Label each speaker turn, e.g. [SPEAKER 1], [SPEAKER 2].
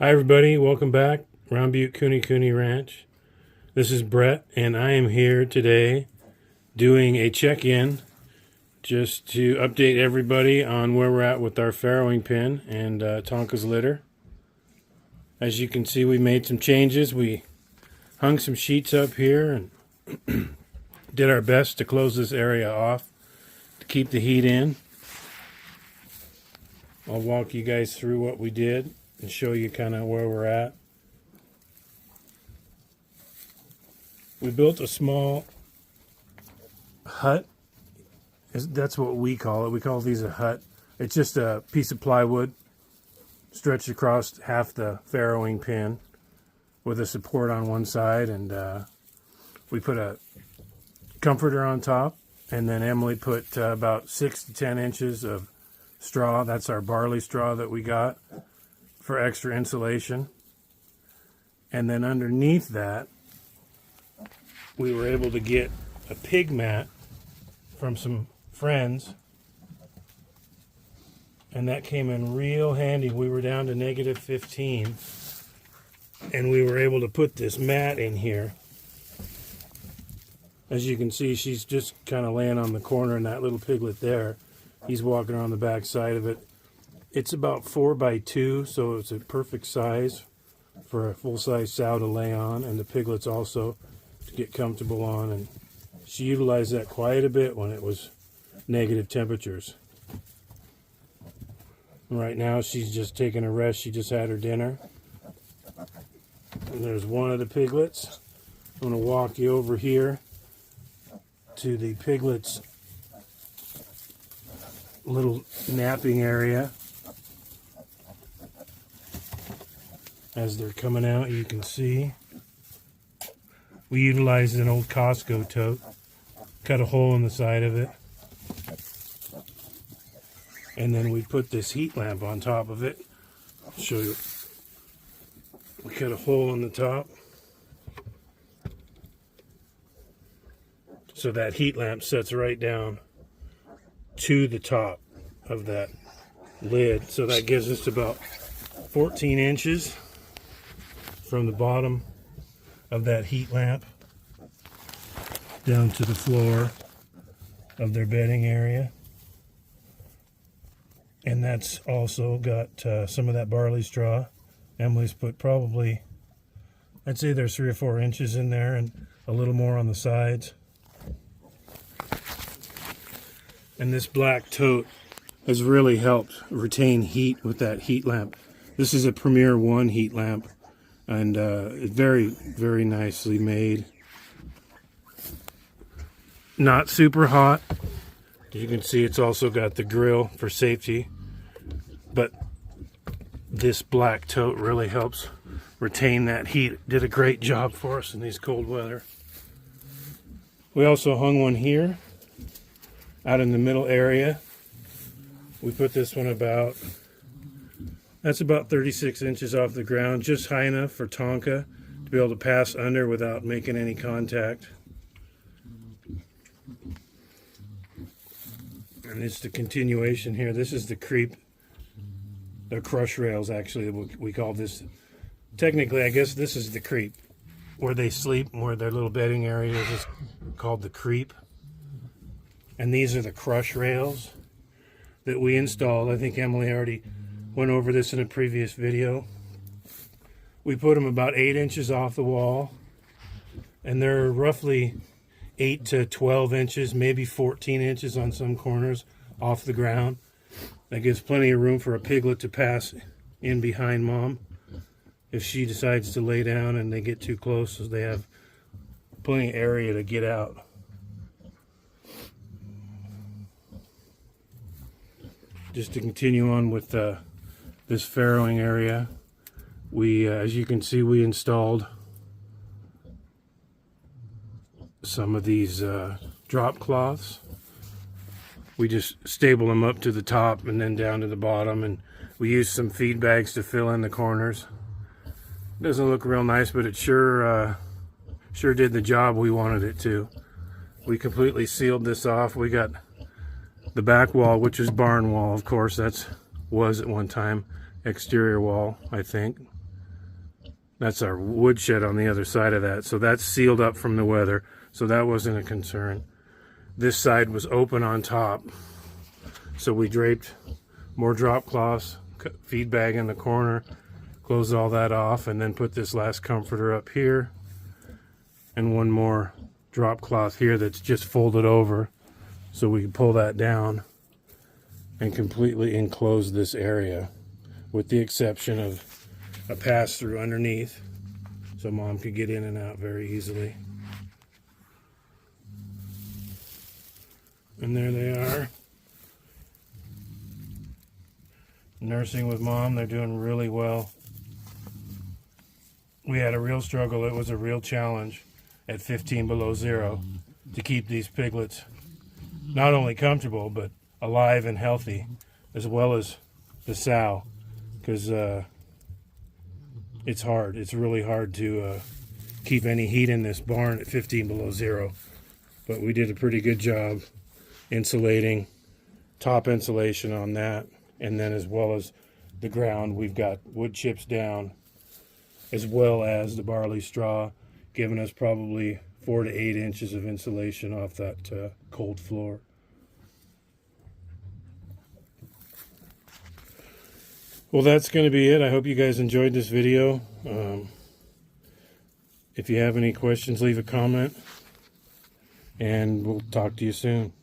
[SPEAKER 1] Hi everybody, welcome back. Round Butte Kunekune Ranch. This is Brett and I am here today doing a check-in just to update everybody on where we're at with our farrowing pen and Tonka's litter. As you can see, we made some changes. We hung some sheets up here and did our best to close this area off to keep the heat in. I'll walk you guys through what we did and show you kind of where we're at. We built a small hut. That's what we call it. We call these a hut. It's just a piece of plywood stretched across half the farrowing pin with a support on one side, and we put a comforter on top, and then Emily put about 6 to 10 inches of straw. That's our barley straw that we got for extra insulation. And then underneath that, we were able to get a pig mat from some friends, and that came in real handy. We were down to -15, and we were able to put this mat in here. As you can see, she's just kind of laying on the corner, and that little piglet there, he's walking around the back side of it. It's about 4 by 2, so it's a perfect size for a full-size sow to lay on, and the piglets also to get comfortable on. And she utilized that quite a bit when it was negative temperatures. Right now she's just taking a rest. She just had her dinner. And there's one of the piglets. I'm going to walk you over here to the piglets' little napping area. As they're coming out, you can see we utilized an old Costco tote, cut a hole in the side of it, and then we put this heat lamp on top of it. I'll show you. We cut a hole in the top so that heat lamp sets right down to the top of that lid. So that gives us about 14 inches from the bottom of that heat lamp down to the floor of their bedding area. And that's also got some of that barley straw. Emily's put probably, I'd say there's 3 or 4 inches in there and a little more on the sides. And this black tote has really helped retain heat with that heat lamp. This is a Premier 1 heat lamp, and very, very nicely made. Not super hot. You can see it's also got the grill for safety, but this black tote really helps retain that heat. It did a great job for us in these cold weather. We also hung one here out in the middle area. We put this one that's about 36 inches off the ground, just high enough for Tonka to be able to pass under without making any contact. And it's the continuation here. This is the creep, the crush rails actually, we call this. Technically, I guess this is the creep, where they sleep, where their little bedding area is called the creep. And these are the crush rails that we installed. I think Emily already went over this in a previous video. We put them about 8 inches off the wall, and they're roughly 8 to 12 inches, maybe 14 inches on some corners off the ground. That gives plenty of room for a piglet to pass in behind mom if she decides to lay down and they get too close, so they have plenty of area to get out. Just to continue on with this farrowing area, we, as you can see, we installed some of these drop cloths. We just stable them up to the top and then down to the bottom, and we used some feed bags to fill in the corners. It doesn't look real nice, but it sure did the job we wanted it to. We completely sealed this off. We got the back wall, which is barn wall, of course. That's was at one time exterior wall, I think. That's our wood shed on the other side of that. So that's sealed up from the weather. So that wasn't a concern. This side was open on top. So we draped more drop cloths, feed bag in the corner, closed all that off, and then put this last comforter up here. And one more drop cloth here that's just folded over. So we can pull that down and completely enclose this area, with the exception of a pass-through underneath, so Mom could get in and out very easily. And there they are, nursing with Mom. They're doing really well. We had a real struggle. It was a real challenge at 15 below zero to keep these piglets not only comfortable but alive and healthy, as well as the sow, because it's hard. It's really hard to keep any heat in this barn at 15 below zero. But we did a pretty good job insulating, top insulation on that, and then as well as the ground, we've got wood chips down, as well as the barley straw, giving us probably 4 to 8 inches of insulation off that cold floor. Well, that's going to be it. I hope you guys enjoyed this video. If you have any questions, leave a comment, and we'll talk to you soon.